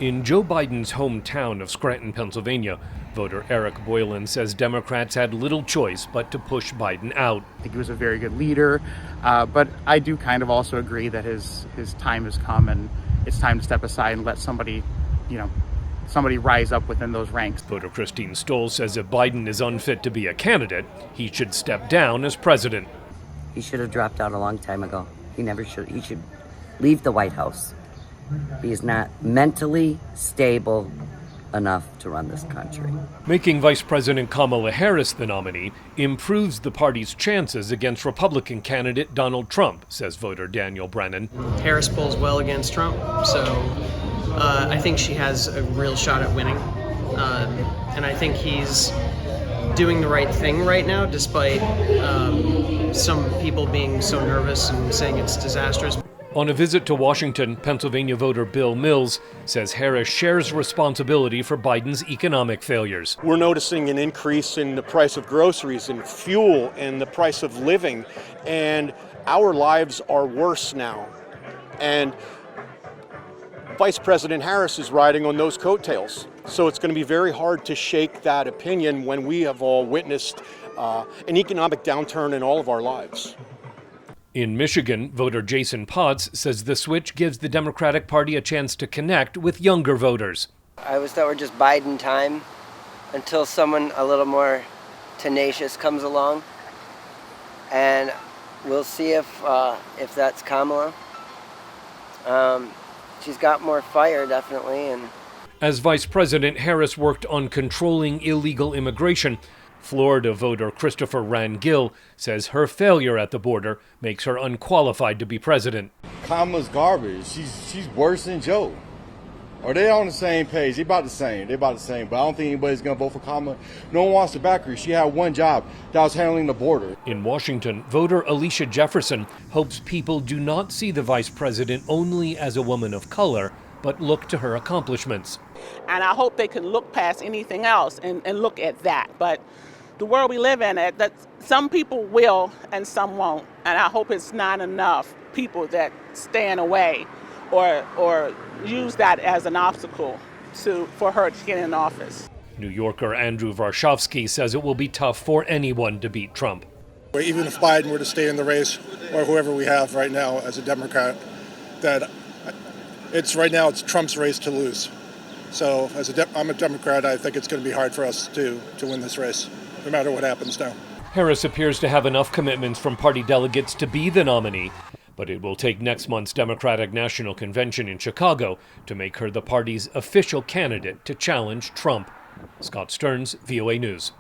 In Joe Biden's hometown of Scranton, Pennsylvania, voter Eric Boylan says Democrats had little choice but to push Biden out. I think he was a very good leader, but I do kind of also agree that his time has come and it's time to step aside and let somebody rise up within those ranks. Voter Christine Stoll says if Biden is unfit to be a candidate, he should step down as president. He should have dropped out a long time ago. He should leave the White House. He is not mentally stable enough to run this country. Making Vice President Kamala Harris the nominee improves the party's chances against Republican candidate Donald Trump, says voter Daniel Brennan. Harris polls well against Trump, so I think she has a real shot at winning. And I think he's doing the right thing right now, despite some people being so nervous and saying it's disastrous. On a visit to Washington, Pennsylvania voter Bill Mills says Harris shares responsibility for Biden's economic failures. We're noticing an increase in the price of groceries and fuel and the price of living, and our lives are worse now. And Vice President Harris is riding on those coattails. So it's going to be very hard to shake that opinion when we have all witnessed an economic downturn in all of our lives. In Michigan, voter Jason Potts says the switch gives the Democratic Party a chance to connect with younger voters. I always thought we're just Biden time until someone a little more tenacious comes along. And we'll see if that's Kamala. She's got more fire, definitely. As Vice President, Harris worked on controlling illegal immigration. Florida voter Christopher Rangill says her failure at the border makes her unqualified to be president. Kamala's garbage. She's worse than Joe. Or they on the same page. They about the same. But I don't think anybody's going to vote for Kamala. No one wants to back her. She had one job. That was handling the border. In Washington, voter Alicia Jefferson hopes people do not see the vice president only as a woman of color, but look to her accomplishments. And I hope they can look past anything else and look at that. But the world we live in, that some people will and some won't. And I hope it's not enough people that stand away or use that as an obstacle for her to get in office. New Yorker Andrew Varshavsky says it will be tough for anyone to beat Trump. Even if Biden were to stay in the race, or whoever we have right now as a Democrat, that it's Trump's race to lose. So I'm a Democrat, I think it's going to be hard for us to win this race, no matter what happens now. Harris appears to have enough commitments from party delegates to be the nominee, but it will take next month's Democratic National Convention in Chicago to make her the party's official candidate to challenge Trump. Scott Stearns, VOA News.